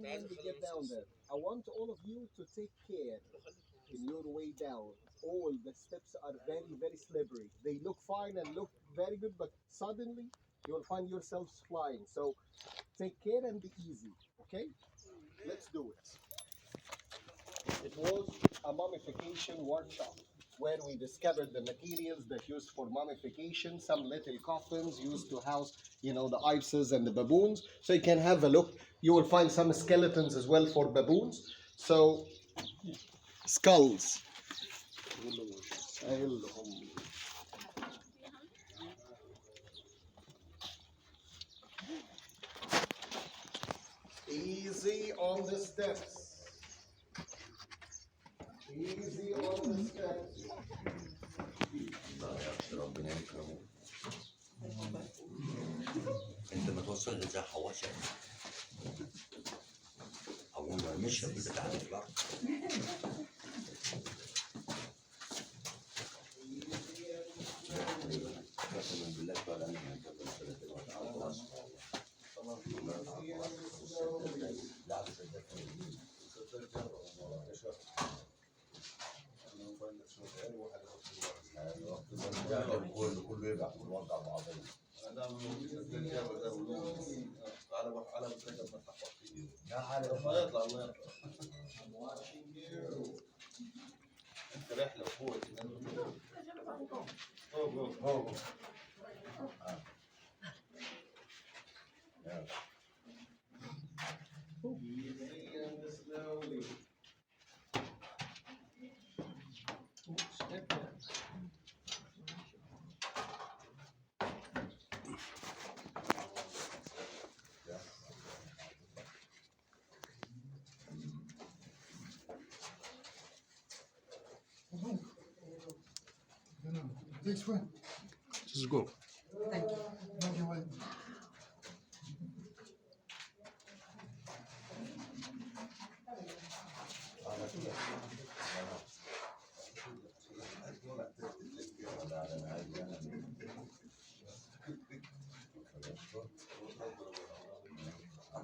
thing when we get down there. I want all of you to take care in your way down. All the steps are very, very slippery. They look fine and look very good, but suddenly you'll find yourselves flying. So take care and be easy, okay? Let's do it. It was a mummification workshop where we discovered the materials that used for mummification, some little coffins used to house, the ibises and the baboons. So you can have a look. You will find some skeletons as well for baboons. So, skulls. Easy on the steps. Easy on the steps. ربنا يكرمه. انت ما توصل لزي حواشة اول ما مشى بتاع الارض. قسما بالله قال انا من قبل 30 وتعالى لا كله يبقى متوقع بعضهم. انا على بتركب فتح فيه. لا عارف ما يطلع الله يطلع. انت رحله فوق فوق. This one. Just go. Thank you. Thank you.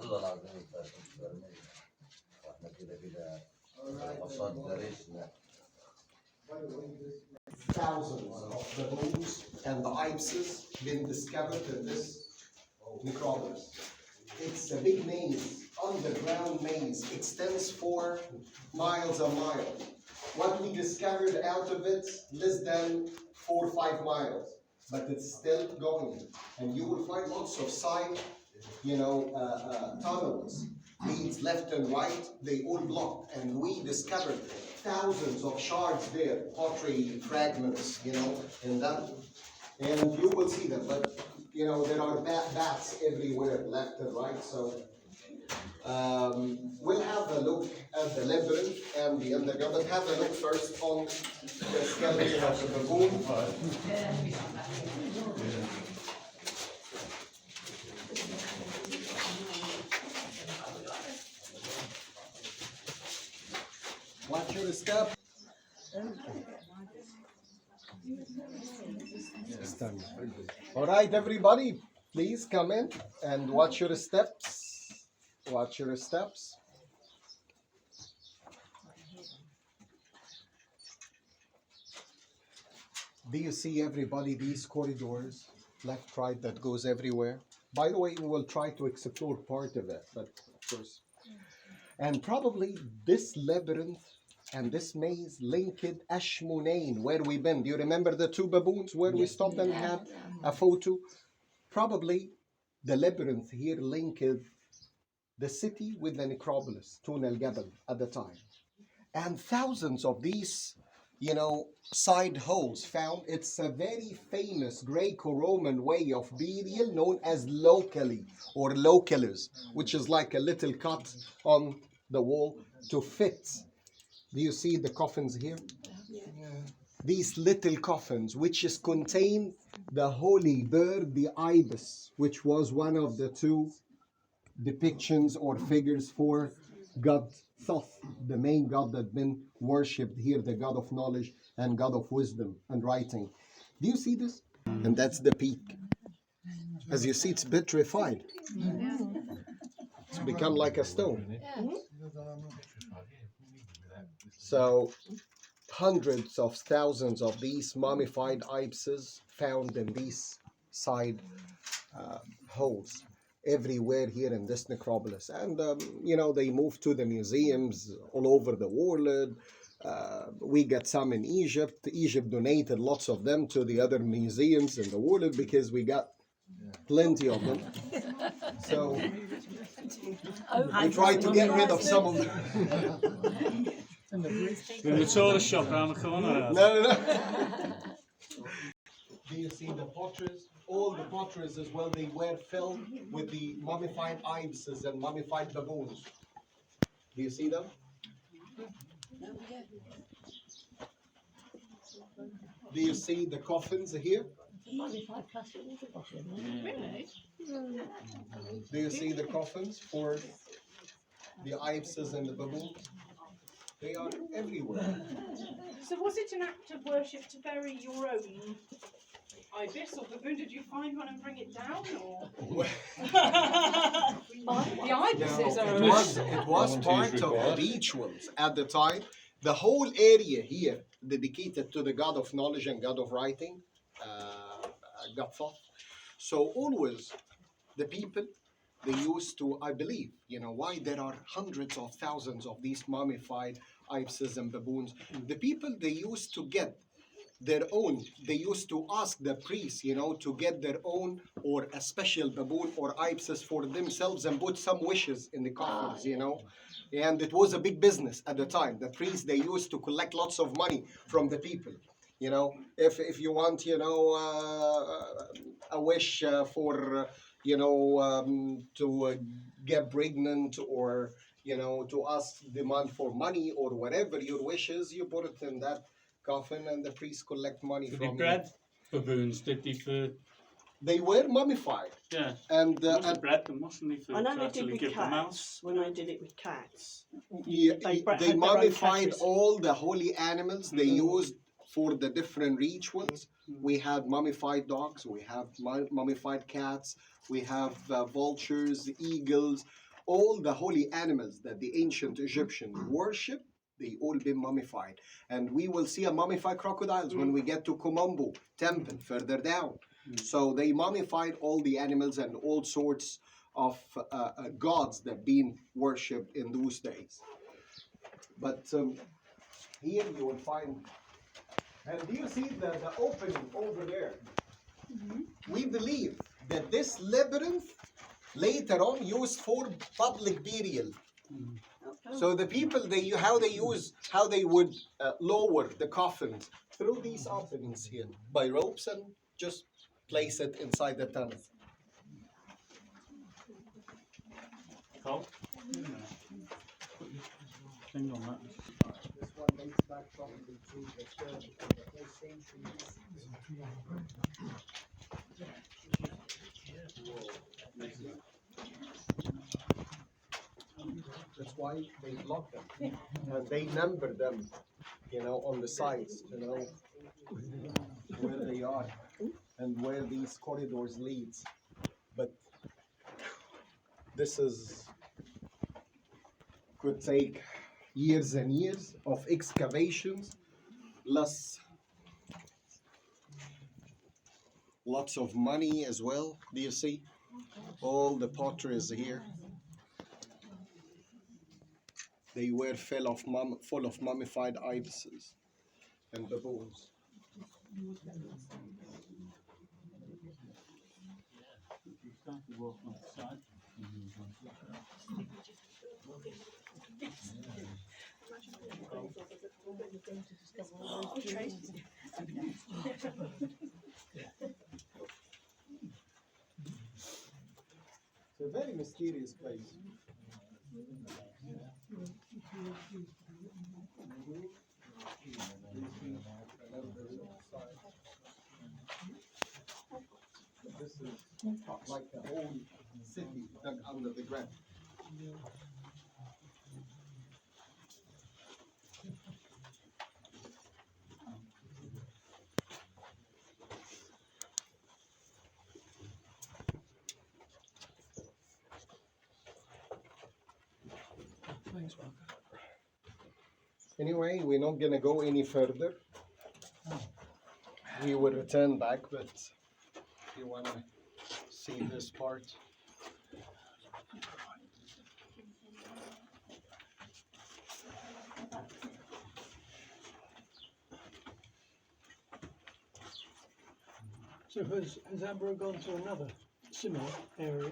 الله العظيم واحنا كده كده وصلنا درسنا. Thousands of baboons and the ibises been discovered in this necropolis. It's a big maze, underground maze, extends 4 miles a mile. What we discovered out of it, less than 4 or 5 miles, but it's still going. And you will find lots of side, tunnels, leads left and right, they all blocked. And we discovered thousands of shards there, pottery fragments, in them. And you will see them, but there are bats everywhere, left and right. So we'll have a look at the labyrinth and the underground, but have a look first on the skeleton of the baboon. Watch your step. All right, everybody, please come in and watch your steps. Watch your steps. Do you see, everybody, these corridors, left, right, that goes everywhere? By the way, we will try to explore part of it, but of course. And probably this labyrinth and this maze linked Ashmunain, where we've been. Do you remember the 2 baboons where we stopped and had a photo? Probably the labyrinth here linked the city with the necropolis, Toonaالجبل, at the time. And thousands of these, side holes found. It's a very famous Greco-Roman way of burial known as locally or localers, which is like a little cut on the wall to fit. Do you see the coffins here? Yeah. These little coffins, which is contain the holy bird, the ibis, which was one of the 2 depictions or figures for God Thoth, the main god that been worshipped here, the god of knowledge and god of wisdom and writing. Do you see this? And that's the peak. As you see, it's petrified. It's become like a stone. Yeah. So hundreds of thousands of these mummified ibises found in these side holes everywhere here in this necropolis. And, they moved to the museums all over the world. We got some in Egypt. Egypt donated lots of them to the other museums in the world because we got plenty of them. So we tried to get rid of some of them. In the tourist shop around the corner. No. Do you see the potteries? All the potteries as well, they were filled with the mummified ibises and mummified baboons. Do you see them? Do you see the coffins here? Really? Do you see the coffins for the ibises and the baboons? They are everywhere. So was it an act of worship to bury your own ibis or baboon? Did you find one and bring it down, or the ibises are? It was part of the rituals at the time. The whole area here dedicated to the god of knowledge and god of writing, god thought. So always the people, they used to, I believe, why there are hundreds of thousands of these mummified ibises and baboons. The people, they used to get their own. They used to ask the priests, to get their own or a special baboon or ibises for themselves and put some wishes in the coffins, And it was a big business at the time. The priests, they used to collect lots of money from the people. If you want, a wish for, to get pregnant or, to ask demand for money or whatever your wish is, you put it in that coffin and the priests collect money Did from they you. bread baboons? Did they for? They were mummified. Yeah. And, They must have bred them, mustn't they? For I know to they did actually with give them out. cats, when I did it with cats. Yeah, They had they their own mummified catches. all the holy animals they used for the different rituals. We had mummified dogs, we have mummified cats, we have vultures, eagles, all the holy animals that the ancient Egyptians worship, they all been mummified. And we will see a mummified crocodiles when we get to Komombo temple further down. So they mummified all the animals and all sorts of gods that been worshipped in those days. But here you will find, and do you see the opening over there? We believe that this labyrinth later on used for public burial. So the people, how they would lower the coffins through these openings here by ropes and just place it inside the tunnel. Cool. Thing on that. This one dates back probably to the 3rd or the 4th century. That's why they block them and they number them, on the sides, where they are and where these corridors leads. But this could take years and years of excavations, plus lots of money as well. Do you see? All the pottery is here. They were full of mummified ibises and baboons. You start to walk on the side. It's a very mysterious place. This is like a whole city dug under the ground. Anyway, we're not gonna go any further. We will return back, but if you wanna see this part. So has Abra gone to another similar area?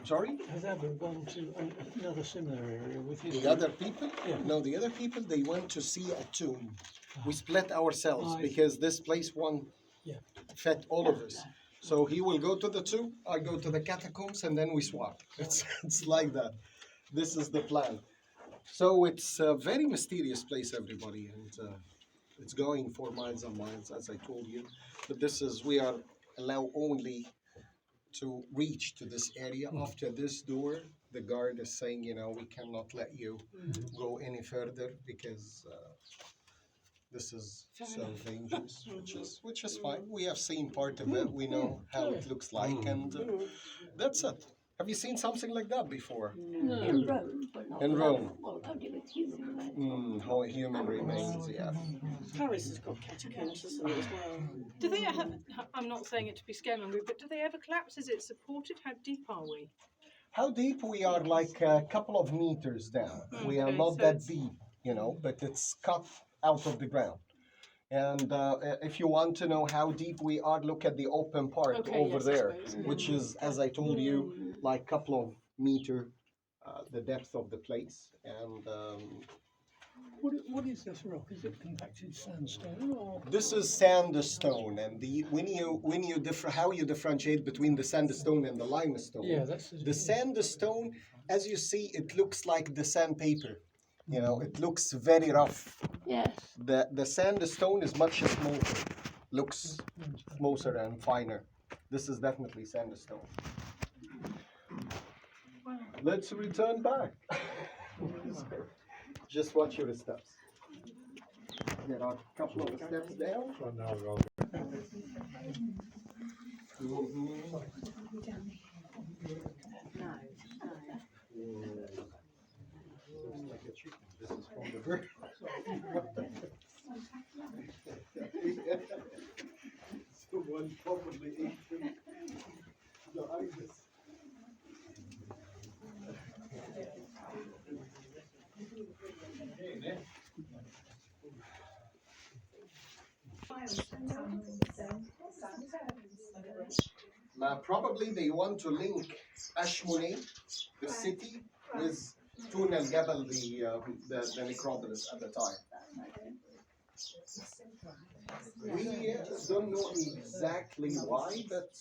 Sorry? Has Abra gone to another similar area with his The group? other people? Yeah. No, the other people, they went to see a tomb. We split ourselves I- because this place won't Yeah. fit all of us. So he will go to the tomb, I go to the catacombs, and then we swap. It's like that. This is the plan. So it's a very mysterious place, everybody, and it's going for miles and miles, as I told you. But we are allowed only to reach to this area. After this door, the guard is saying, we cannot let you go any further because this is so dangerous, which is fine. We have seen part of it. We know how it looks like, and that's it. Have you seen something like that before? In Rome, but not In Rome. Well, only with human remains. How human remains, yeah. Paris has got catacombs, hasn't it, as well? Do they have, I'm not saying it to be scaremongering, but do they ever collapse? Is it supported? How deep are we? How deep we are? Like a couple of meters down. We are Okay, not so that it's- deep, but it's cut out of the ground. And if you want to know how deep we are, look at the open part Okay, over yes, I there, suppose. which is, as I told you, like couple of meter, the depth of the place. And What is this rock? Is it compacted sandstone or? this is sandstone, and how you differentiate between the sandstone and the limestone? Yeah, that's The sandstone, as you see, it looks like the sandpaper. It looks very rough. Yes. The sandstone is much smoother, looks smoother and finer. This is definitely sandstone. Let's return back. Just watch your steps. There are a couple of steps down. Like a chicken. This is from the bird. Someone probably ate the ibis. Now, probably they want to link Ashmone, the city, with Tونaالجبل, the necropolis at the time. We don't know exactly why, but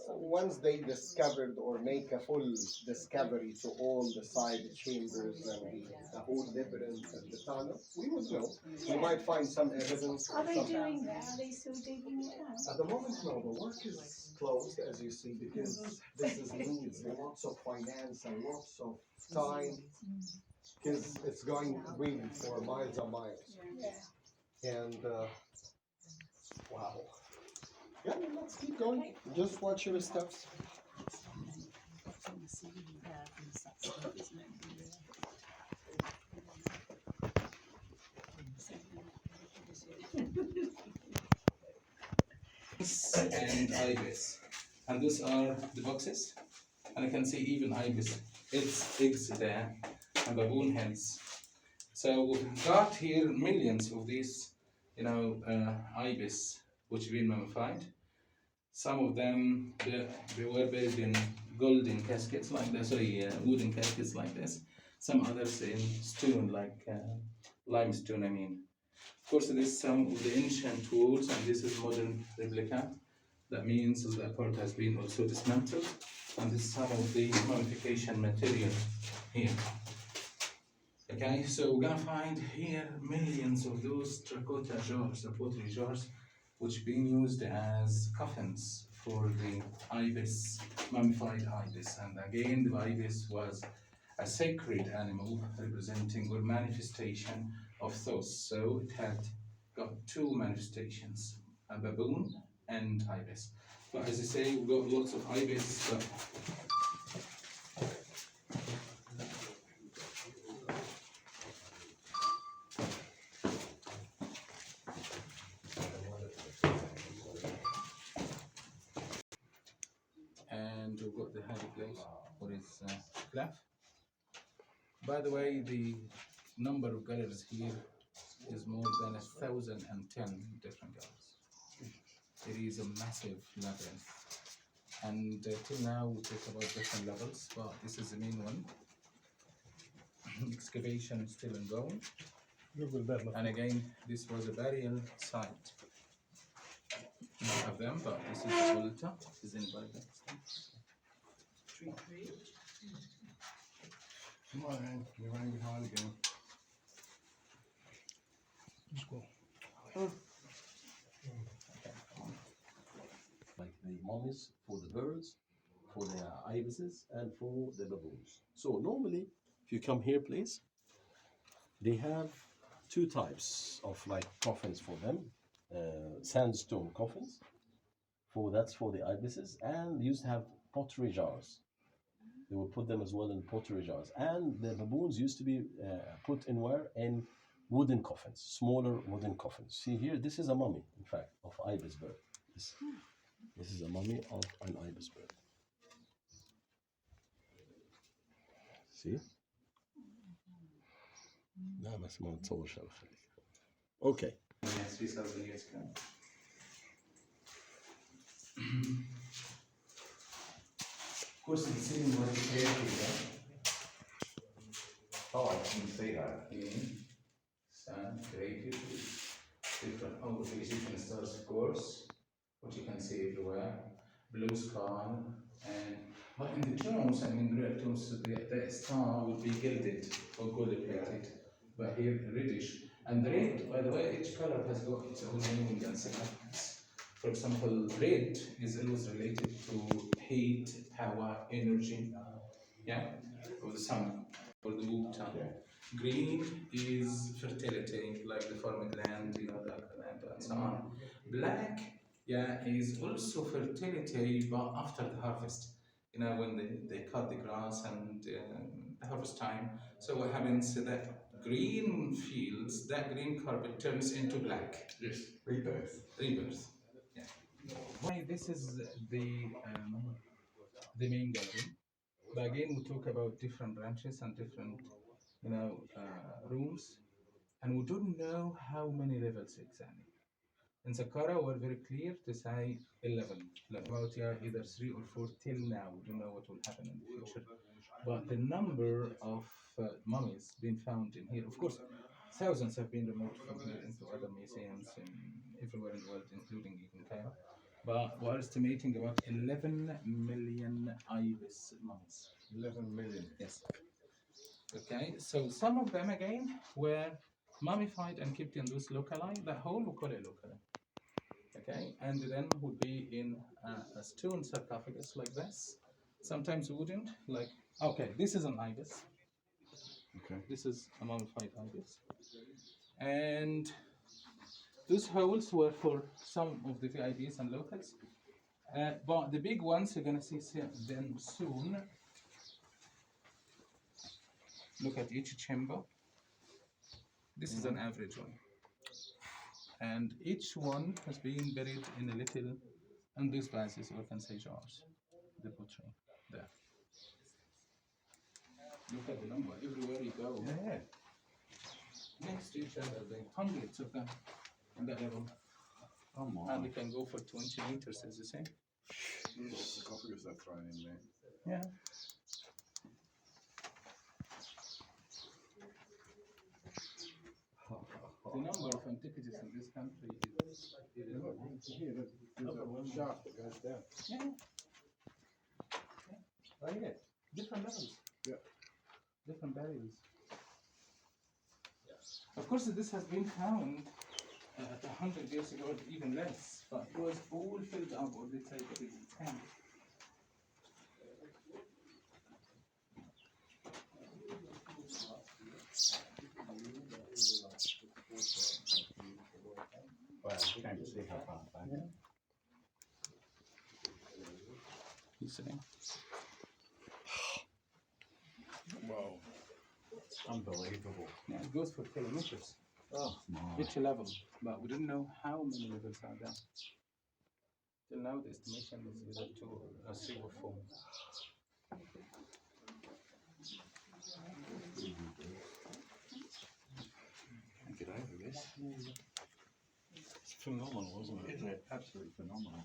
once they discovered or make a full discovery to all the side chambers and the whole labyrinth and the tunnel, we would know. We might find some evidence. Are they some- doing that? Are they still digging it out? At the moment, no, the work is closed, as you see, because this is needs lots of finance and lots of time, because it's going really for miles and miles. And wow. Yeah, let's keep going. Just watch your steps. And ibis, and these are the boxes, and you can see even ibis, its eggs there, and baboon heads. So we've got here millions of these, ibis which been mummified. Some of them they were buried in golden caskets like this, wooden caskets like this. Some others in stone, like limestone. Of course, this is some of the ancient walls, and this is modern replica. That means that part has been also dismantled, and this is some of the mummification material here. Okay, so we're gonna find here millions of those terracotta jars, the pottery jars, which being used as coffins for the ibis, mummified ibis. And again, the ibis was a sacred animal representing or manifestation of Thoth. So it had got two manifestations, a baboon and ibis. But as I say, we've got lots of ibis, but got the high place for his clef. By the way, the number of galleries here is more than 1,010 different galleries. It is a massive labyrinth. And till now we talk about different levels, but this is the main one. Excavation is still ongoing. And again, this was a burial site. None of them, but this is the altar. Is anybody Come on, man. You're running behind again. Like the mummies for the birds, for the ibises, and for the baboons. So normally, if you come here, please, they have two types of like coffins for them. Sandstone coffins. That's for the ibises, and they used to have pottery jars. They would put them as well in pottery jars, and the baboons used to be put in where? In wooden coffins, smaller wooden coffins. See here, this is a mummy, in fact, of ibis bird. This is a mummy of an ibis bird. See? لا بس ما نتصور شغله خليك. Okay. Yes, 3,000 years ago. Of course, the ceiling was prepared here. Oh, I didn't say that. In sand created with different the Egyptian stars, of course, what you can see everywhere. Blue sky, and but in the tombs, I mean, real tombs, the star will be gilded or gold plated, but here reddish. And red, by the way, each color has got its own meaning and significance. For example, red is always related to heat, power, energy, yeah, of the sun, or the water. Green is fertility, like the farming land, the land, and so on. Black, yeah, is also fertility, but after the harvest. When they cut the grass and the harvest time. So what happens? That green fields, that green carpet turns into black. Yes. Rebirth. Rebirth. Yeah. Why this is the main garden. But again, we talk about different branches and different, rooms, and we don't know how many levels exactly. In Saqqara, we're very clear to say 11. About either 3 or 4 till now. We don't know what will happen in the future. But the number of mummies being found in here, of course, thousands have been removed from here into other museums everywhere in the world, including even Cairo. But we're estimating about 11 million ibis mummies. 11 million. Yes. Okay, so some of them again were mummified and kept in those locali. That whole we call it locali. Okay, and then would be in a stone sarcophagus like this. Sometimes wooden, like this is an ibis. Okay. This is a mummified ibis, and those holes were for some of the VIPs and locals. But the big ones you're gonna see them soon. Look at each chamber. This is an average one. And each one has been buried in a little, and these vases, or can say jars, the pottery there. Look at the number, everywhere you go. Yeah. Next to each other, there are hundreds of them in that level. Oh my. And they can go for 20 meters, as you say. Sarcophagus are thrown in there. Yeah. The number of antiquities in this country is Look, here, there's a shaft that goes down. yeah. Right here. Different levels. Yeah. Different burials. Of course, this has been found 100 years ago, or even less, but it was all filled up, or let's say that it's camp. Wow, you can't see how far back. You see? Wow. Unbelievable. Yeah, it goes for kilometers, Oh my. each level, but we don't know how many levels are there. Till now, the estimation is either 2 or 3 or 4. Get over this. It's phenomenal, isn't it? Isn't it? Absolutely phenomenal.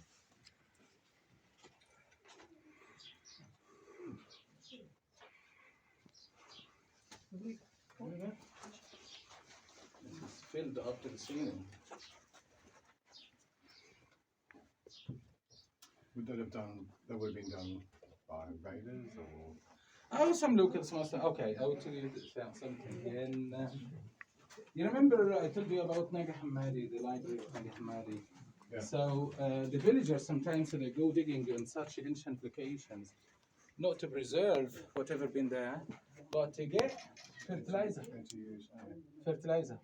This is filled up to the ceiling. Would that would have been done by raiders or? Oh, some locals must. Okay, I will tell you something. You remember I told you about Naga Hammadi, the library of Naga Hammadi. Yeah. So the villagers sometimes they go digging in such ancient locations, not to preserve whatever been there, but to get fertilizer. Fertilizer.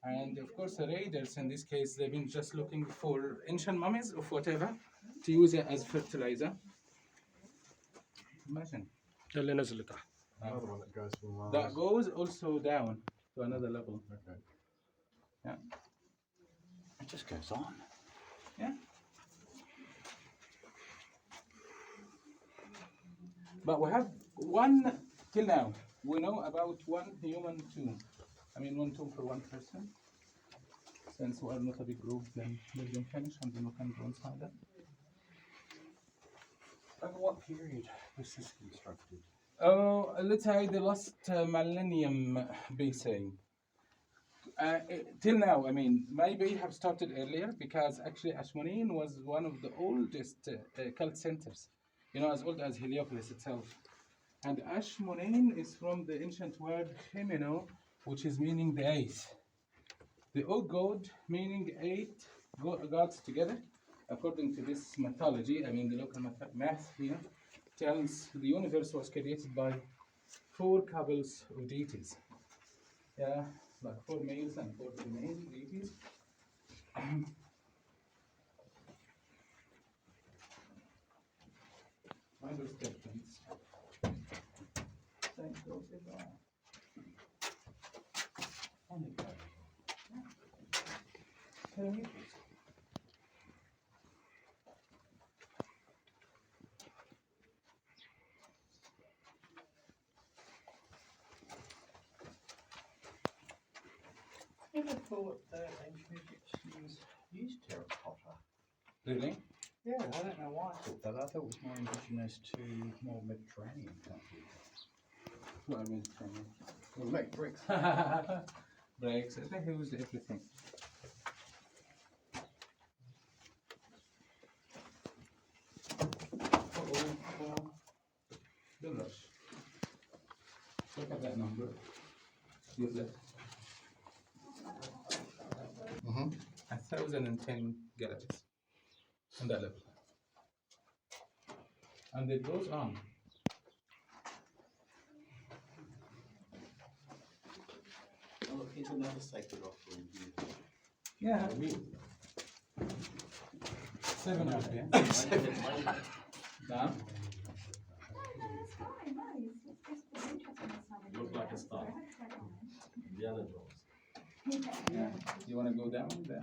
And of course, the raiders in this case, they've been just looking for ancient mummies of whatever to use it as fertilizer. Imagine. Another one that goes from Mars. That goes also down to another level. Okay. Yeah. It just goes on. Yeah. But we have one, till now, we know about one human tomb. I mean, one tomb for one person. Since we are not a big group, then let them finish and then we can go inside it. Over what period was this constructed? Oh, let's say the last millennium BC. Till now, I mean, maybe have started earlier because actually Ashmonean was one of the oldest cult centers, you know, as old as Heliopolis itself. And Ashmonean is from the ancient word Himeno, which is meaning the eighth. The old god meaning 8 gods together. According to this mythology, I mean the local math here, tells the universe was created by 4 couples of deities. Yeah, like 4 males and 4 female deities. Minor skeletons. Thanks, I never thought that ancient Egyptians used terracotta. Really? Yeah, I don't know why I thought that. I thought it was more indigenous to more Mediterranean countries. Well, I mean, We'll make bricks. breaks. I think he used everything. Don't rush. Look at that number. Use it. 1,010 galleries on that level. And it goes on. Oh, here's another sacred offering here. Yeah. I mean, 700, yeah? Now, look like a star. Indiana Jones. yeah. You want to go down there?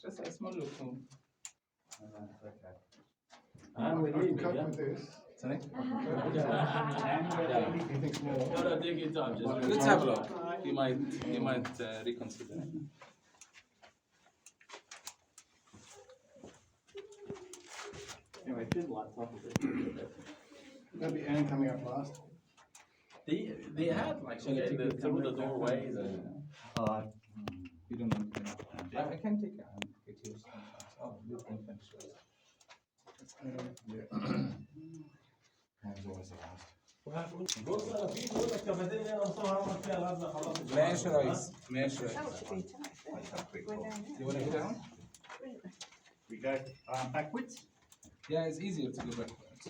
Just a small look home. Okay. And we're I can leaving, cope yeah? with this. Sorry? Anything small. No, no, take your time. Just Let's have a look. You might reconsider it. Anyway, did like top of it. That'll be Anne coming up last. They had like Shall I take through the the camera back? doorways and You don't want to. I can take it and get you some shots. Oh, you can finish it. Yeah. Anne's always the last. بص انا في بقول لك كباتين هنا نصورها اول فيها لازم خلاص ماشي رئيس ماشي رئيس. That should be tight. You want to go down? We go backwards. Yeah, it's easier to go backwards.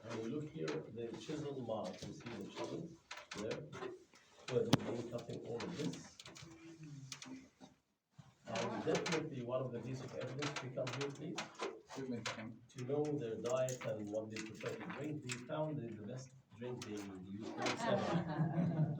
And we look here, the chisel mark, you see the chisel there, where they've been cutting all of this. And definitely one of the pieces of evidence we come here, please, to know their diet and what they prefer to drink. We found the best drink being used 7.